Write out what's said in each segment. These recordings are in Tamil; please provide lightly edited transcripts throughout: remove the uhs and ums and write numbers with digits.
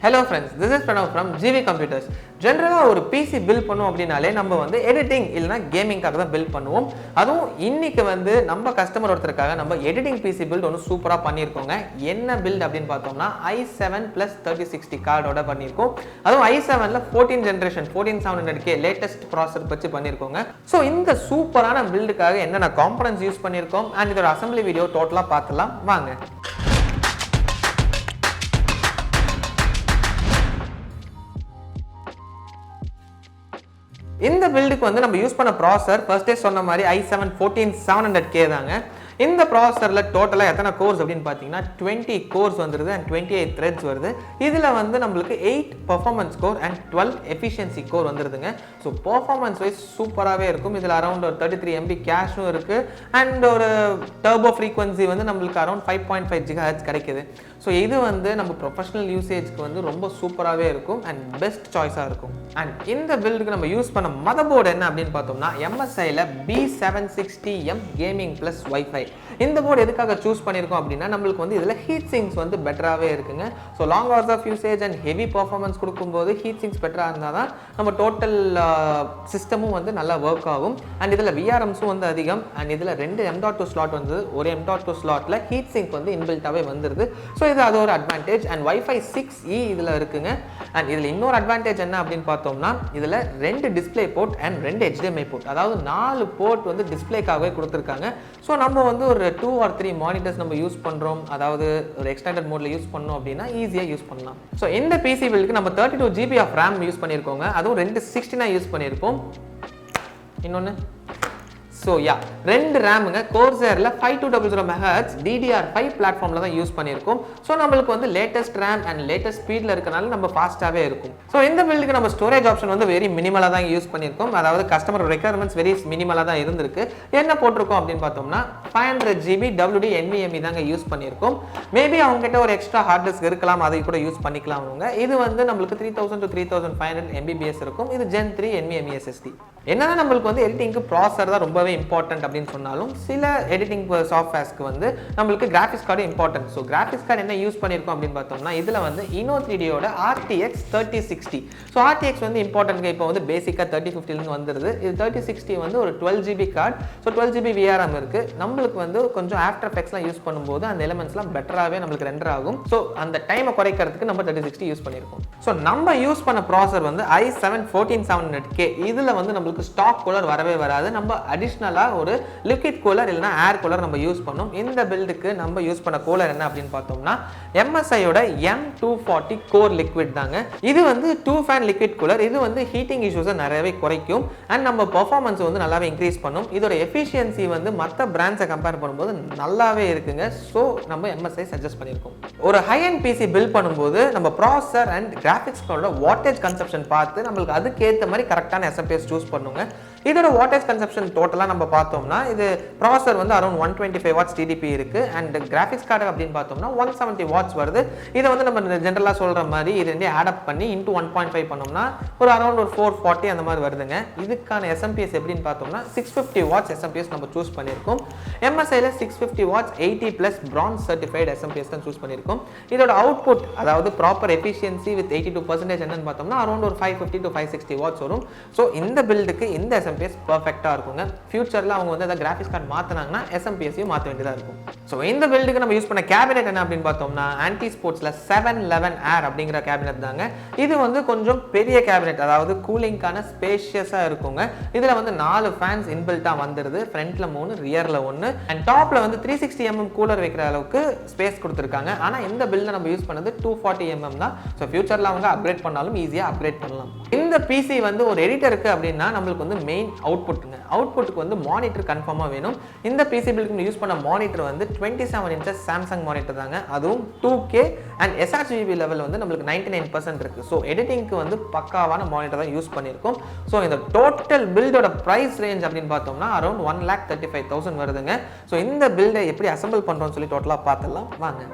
Hello friends, this is Pranav from GV Computers. ஜென்ரலாக ஒரு பிசி பில்ட் பண்ணுவோம் அப்படின்னாலே நம்ம வந்து எடிட்டிங் இல்லைனா கேமிங்காக தான் பில்ட் பண்ணுவோம். அதுவும் இன்னைக்கு வந்து நம்ம கஸ்டமர் ஒருத்தருக்காக நம்ம எடிட்டிங் பிசி பில்ட் ஒன்று சூப்பராக பண்ணியிருக்கோங்க. என்ன பில்ட் அப்படின்னு பார்த்தோம்னா i7 + 3060 கார்டோட பண்ணியிருக்கோம். அதுவும் i7ல 14 ஜென்ரேஷன் 14700K லேட்டஸ்ட் ப்ராசஸர் வச்சு பண்ணியிருக்கோங்க. ஸோ இந்த சூப்பரான பில்டுக்காக என்னென்ன காம்பனன்ட்ஸ் யூஸ் பண்ணியிருக்கோம் அண்ட் இதோட அசம்பிளி வீடியோ டோட்டலாக பார்த்துலாம் வாங்க. இந்த பில்டுக்கு வந்து நம்ம யூஸ் பண்ண ப்ராசஸர் ஃபர்ஸ்டே சொன்ன மாதிரி i7 14700K தாங்க. இந்த ப்ராசஸரில் டோட்டலாக எத்தனை கோர்ஸ் அப்படின்னு பார்த்தீங்கன்னா 20 கோர்ஸ் வந்துடுது அண்ட் 28 த்ரெட்ஸ் வருது. இதில் வந்து நம்மளுக்கு 8 performance core and 12 efficiency core வந்துடுதுங்க. ஸோ பர்ஃபார்மன்ஸ் வைஸ் சூப்பராகவே இருக்கும். இதில் அரௌண்ட் ஒரு 33 MB கேஷும் இருக்குது அண்ட் ஒரு டர்போ ஃப்ரீக்வன்சி வந்து நம்மளுக்கு அரௌண்ட் 5.5 GHz கிடைக்குது. ஸோ இது வந்து நம்ம ப்ரொஃபஷனல் யூசேஜ்க்கு வந்து ரொம்ப சூப்பராகவே இருக்கும் அண்ட் பெஸ்ட் சாய்ஸாக இருக்கும். அண்ட் இந்த பில்டுக்கு நம்ம யூஸ் பண்ண மதர் போர்டு என்ன அப்படின்னு பார்த்தோம்னா MSIல B760M கேமிங் ப்ளஸ் வைஃபை. இந்த போர்டு எதுக்காக சூஸ் பண்ணியிருக்கோம் அப்படின்னா நம்மளுக்கு வந்து இதில் ஹீட் சிங்க்ஸ் வந்து பெட்டராகவே இருக்குங்க. So long hours of usage and heavy performance கொடுக்கும்போது ஹீட் சிங்க்ஸ் பெட்டராக இருந்தால் தான் நம்ம டோட்டல் சிஸ்டமும் வந்து நல்லா ஒர்க் ஆகும். அண்ட் இதில் விஆர்எம்ஸும் வந்து அதிகம் அண்ட் இதில் 2 M.2 ஸ்லாட் வந்து ஒரு M.2 ஸ்லாட்டில் ஹீட் சிங்க் வந்து இன்பில்ட்டாகவே வந்துடுது. ஸோ இது அது ஒரு அட்வான்டேஜ். அண்ட் வைஃபை 6E இதில் இருக்குங்க. அண்ட் இதில் இன்னொரு அட்வான்டேஜ் என்ன அப்படின்னு பார்த்தோம்னா இதில் 2 display port and 2 HDMI port, அதாவது 4 போர்ட் வந்து டிஸ்பிளேக்காகவே கொடுத்துருக்காங்க. ஸோ நம்ம வந்து ஒரு 2 or 3 மானிட்டர்ஸ் நம்ம யூஸ் பண்ணுறோம், அதாவது ஒரு எக்ஸ்டெண்டட் மோடில் யூஸ் பண்ணோம் அப்படின்னா ஈஸியாக யூஸ் பண்ணலாம். ஸோ இந்த பிசி பில்டுக்கு நம்ம 32 GB ஆஃப் RAM யூஸ் பண்ணியிருக்கோங்க. அதுவும் 269 யூஸ் பண்ணியிருக்கோம். இன்னொன்று ஸோ 2 ரேமுங்க கோர்சேரில் 5200 MHz DDR5 பிளாட்ஃபார்மில் தான் யூஸ் பண்ணியிருக்கோம். ஸோ நம்மளுக்கு வந்து லேட்டஸ்ட் ரேம் அண்ட் லேட்டஸ்ட் ஸ்பீடில் இருக்கனால நம்ம ஃபாஸ்ட்டாகவே இருக்கும். ஸோ இந்த பில்டுக்கு நம்ம ஸ்டோரேஜ் ஆப்ஷன் வந்து வெரி மினிமலாக தான் யூஸ் பண்ணியிருக்கோம். அதாவது கஸ்டமர் ரெக்யர்மெண்ட்ஸ் வெரி மினிமலாக தான் இருந்திருக்கு. என்ன போட்டிருக்கோம் அப்படின்னு பார்த்தோம்னா 500 GB WD NVMe தாங்க யூஸ் பண்ணியிருக்கோம். மேபி அவங்ககிட்ட ஒரு எக்ஸ்ட்ரா ஹார்ட் டிஸ்க் இருக்கலாம், அதை கூட யூஸ் பண்ணிக்கலாம் அவங்க. இது வந்து நம்மளுக்கு 3000 to 3500 MBPS இருக்கும். இது Gen 3 NVMe SSD. என்னன்னா நம்மளுக்கு வந்து எடிட்டிங்க்கு ப்ராசஸர் தான் ரொம்பவே இம்பார்ட்டன்ட் அப்படின்னு சொன்னாலும் சில எடிட்டிங் சாஃப்ட்வேர்ஸ்க்கு வந்து நம்மளுக்கு graphics card important. So graphics card என்ன யூஸ் பண்ணியிருக்கோம் அப்படின்னு பார்த்தோம்னா இதில் வந்து Inno3Dயோட RTX 3060. ஸோ RTX வந்து இம்பார்ட்டன்ட். இப்போ வந்து பேசிக்காக 3050 வந்துடுது. இது 3060 வந்து ஒரு 12 GB card. So 12 GB VRM இருக்குது. நம்மளுக்கு வந்து கொஞ்சம் ஆஃப்டர் எஃபெக்ட்ஸ்லாம் யூஸ் பண்ணும்போது அந்த எலிமெண்ட்ஸ்லாம் பெட்டராகவே நம்மளுக்கு ரெண்டர் ஆகும். ஸோ அந்த டைமை குறைக்கிறதுக்கு நம்ம 3060 யூஸ் பண்ணியிருக்கோம். ஸோ நம்ம யூஸ் பண்ண ப்ராசஸர் வந்து i7 14700K. இதில் வந்து நம்மளுக்கு ஸ்டாக் கூலர் வரவே வராது. நம்ம அடிஷ்னலாக ஒரு லிக்விட் கூலர் இல்லைனா ஏர் கூலர் நம்ம யூஸ் பண்ணோம். இந்த பில்டுக்கு நம்ம யூஸ் பண்ண கூலர் என்ன அப்படின்னு பார்த்தோம்னா MSIயோட M240 கோர் லிக்விட் தாங்க. இது வந்து 2 ஃபேன் லிக்விட் கூலர். இது வந்து ஹீட்டிங் இஷ்யூஸை நிறையவே குறைக்கும் அண்ட் நம்ம பர்ஃபார்மன்ஸ் வந்து நல்லாவே இன்க்ரீஸ் பண்ணும். இதோட எஃபிஷியன்சி வந்து மற்ற பிராண்ட்ஸை கம்பேர் பண்ணும்போது நல்லாவே இருக்குங்க. ஸோ நம்ம MSI சஜஸ்ட் பண்ணியிருக்கோம். ஒரு ஹை அண்ட் பிசி பில்ட் பண்ணும்போது நம்ம ப்ராசஸர் அண்ட் கிராஃபிக்ஸ் கார்டோட வாட்டேஜ் கன்சப்ஷன் பார்த்து நம்மளுக்கு அதுக்கேற்ற மாதிரி கரெக்டான SMPS சூஸ் பண்ணுங்க. இதோட வாட்டேஜ் கன்சப்ஷன் டோட்டலாக நம்ம பார்த்தோம்னா இது ப்ராசஸர் வந்து அரௌண்ட் 125 வாட்ஸ் TDP இருக்கு அண்ட் கிராஃபிக்ஸ் கார்டு அப்படின்னு பார்த்தோம்னா 170 வாட்ஸ் வருது. இதை வந்து நம்ம ஜென்ரலாக சொல்கிற மாதிரி இது ரெண்டே ஆட் அப் பண்ணி இன்ட்டு 1.5 பண்ணோம்னா ஒரு அரௌண்ட் ஒரு 440 அந்த மாதிரி வருதுங்க. இதுக்கான SMPS எப்படின்னு பார்த்தோம்னா 650 வாட்ஸ் SMPS நம்ம சூஸ் பண்ணியிருக்கோம். MSIல 650 வாட்ஸ் 80+ பிரான்ஸ் சர்டிஃபைடு SMPS தான் சூஸ் பண்ணியிருக்கோம். இதோட அவுட்புட் அதாவது ப்ராப்பர் எஃபிஷியன்சி வித் 82% என்னன்னு பார்த்தோம்னா அரௌண்ட் ஒரு 550 to 560 வாட்ஸ் வரும். ஸோ இந்த பில்டுக்கு இந்த SMPS பர்ஃபெக்டாக இருக்குங்க. ஃபியூச்சரில் அவங்க வந்து அதை கிராஃபிக்ஸ் கார்டு மாற்றினாங்கன்னா SMPSையும் மாற்ற வேண்டியதாக இருக்கும். ஸோ இந்த பில்டுக்கு நம்ம யூஸ் பண்ண கேபினெட் என்ன அப்படின்னு பார்த்தோம்னா ஆன்டி ஸ்போர்ட்ஸில் 711 ஏர் அப்படிங்கிற கேபினெட் தாங்க. இது வந்து கொஞ்சம் பெரிய கேபினெட், அதாவது கூலிங்கான ஸ்பேஷியஸாக இருக்குங்க. இதில் வந்து 4 ஃபேன்ஸ் இன்பில்ட்டாக வந்துடுது. ஃப்ரண்ட்டில் 3 ரியரில் 1 அண்ட் டாப்பில் வந்து 360 mm கூலர் வைக்கிற அளவுக்கு ஸ்பேஸ் கொடுத்துருக்காங்க. ஆனால் இந்த பில்டில் நம்ம யூஸ் பண்ணது 240 mm தான். ஸோ ஃபியூச்சரில் அவங்க அப்கிரேட் பண்ணாலும் ஈஸியாக அப்கிரேட் பண்ணலாம். இந்த பிசி வந்து ஒரு எடிட்டருக்கு அப்படின்னா நம்மளுக்கு வந்து மெயின் அவுட்புட்டுங்க. அவுட்புட்டுக்கு வந்து மானிட்டர் கன்ஃபார்மாக வேணும். இந்த பிசி பில்டுக்கு யூஸ் பண்ண மானிட்டர் வந்து 27 inches சாம்சங் மானிட்டர் தாங்க. அதுவும் 2K அண்ட் sRGB லெவல் வந்து நம்மளுக்கு 99% இருக்குது. ஸோ எடிட்டிங்க்கு வந்து பக்காவான மானிட்டர் தான் யூஸ் பண்ணியிருக்கோம். ஸோ இந்த டோட்டல் பில்டோட ப்ரைஸ் ரேஞ்ச் அப்படின்னு பார்த்தோம்னா அரௌண்ட் 1,35,000 வருதுங்க. ஸோ இந்த பில்டை எப்படி அசம்பிள் பண்ணுறோம்னு சொல்லி டோட்டலாக பார்த்துடலாம் வாங்க.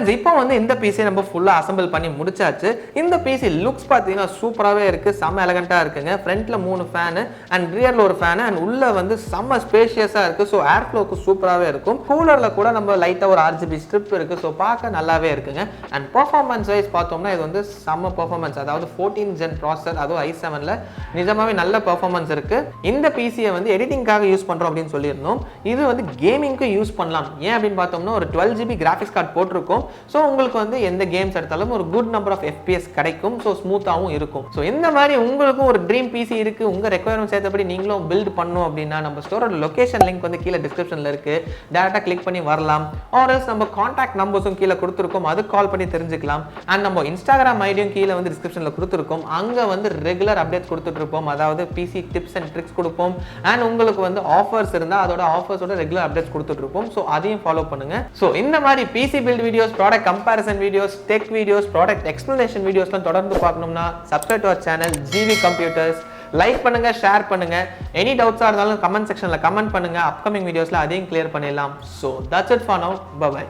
ஃப்ரெண்ட்ஸ் இப்போ வந்து இந்த பிசி நம்ம ஃபுல்லா அசெம்பிள் பண்ணி முடிச்சாச்சு. இந்த பிசி லுக்ஸ் பார்த்தீங்கன்னா சூப்பராகவே இருக்கு, செம்ம எலகண்டாக இருக்குங்க. ஃப்ரண்ட்ல 3 ஃபேனு அண்ட் ரியர்ல ஒரு ஃபேனு அண்ட் உள்ள வந்து செம்ம ஸ்பேஷியஸாக இருக்கு. ஸோ ஏர் ஃப்ளோக்கு சூப்பராகவே இருக்கும். கூலர்ல கூட நம்ம லைட்டாக ஒரு RGB ஸ்ட்ரிப் இருக்கு. ஸோ பார்க்க நல்லாவே இருக்குங்க. அண்ட் பெர்ஃபார்மன்ஸ் வைஸ் பார்த்தோம்னா இது வந்து செம்ம பெர்ஃபார்மன்ஸ், அதாவது 14 ஜென் ப்ராசஸர், அதுவும் i7ல நிஜமாவே நல்ல பெர்ஃபார்மன்ஸ் இருக்கு. இந்த பிசியை வந்து எடிட்டிங்காக யூஸ் பண்றோம் அப்படின்னு சொல்லியிருந்தோம். இது வந்து கேமிங்க்கு யூஸ் பண்ணலாம். ஏன் அப்படின்னு பார்த்தோம்னா ஒரு 12 GB கிராஃபிக்ஸ் கார்டு போட்டிருக்கோம். ஸோ உங்களுக்கு வந்து எந்த கேம்ஸ் எடுத்தாலும் ஒரு குட் நம்பர் ஆஃப் FPS கிடைக்கும். ஸோ ஸ்மூத்தாகவும் இருக்கும். ஸோ இந்த மாதிரி உங்களுக்கும் ஒரு ட்ரீம் பிசி இருக்கு, உங்க ரெக்யர்மெண்ட்ஸ் ஏற்றபடி நீங்களும் பில்ட் பண்ணணும் அப்படின்னா நம்ம ஸ்டோரோட லொகேஷன் லிங்க் வந்து கீழே டிஸ்கிரிப்ஷன்ல இருக்கு, டேரக்டா கிளிக் பண்ணி வரலாம். ஆர்எல்ஸ் நம்ம கான்டாக்ட் நம்பர்ஸும் கீழே கொடுத்துருக்கோம், அது கால் பண்ணி தெரிஞ்சுக்கலாம். அண்ட் நம்ம இன்ஸ்டாகிராம் ஐடியும் கீழே வந்து டிஸ்கிரிப்ஷன்ல கொடுத்துருக்கோம். அங்க வந்து ரெகுலர் அப்டேட்ஸ் கொடுத்துட்டு இருப்போம், அதாவது பிசி டிப்ஸ் அண்ட் ட்ரிக்ஸ் கொடுப்போம். அண்ட் உங்களுக்கு வந்து ஆஃபர்ஸ் இருந்தா அதோட ஆஃபர்ஸோட ரெகுலர் அப்டேட்ஸ் கொடுத்துட்டு இருப்போம். ஸோ அதையும் ஃபாலோ பண்ணுங்க. ஸோ இந்த மாதிரி PC build videos, product comparison videos, tech videos, product explanation வீடியோஸ்லாம் தொடர்ந்து பார்க்கணும்னா subscribe to our channel GV computers. Like பண்ணுங்க, ஷேர் பண்ணுங்க. எனி டவுட்ஸா இருந்தாலும் கமெண்ட் செக்ஷன்ல கமெண்ட் பண்ணுங்க. அப்கமிங் வீடியோஸ்ல அதையும் கிளியர் பண்ணிடலாம். So that's it for now. Bye by.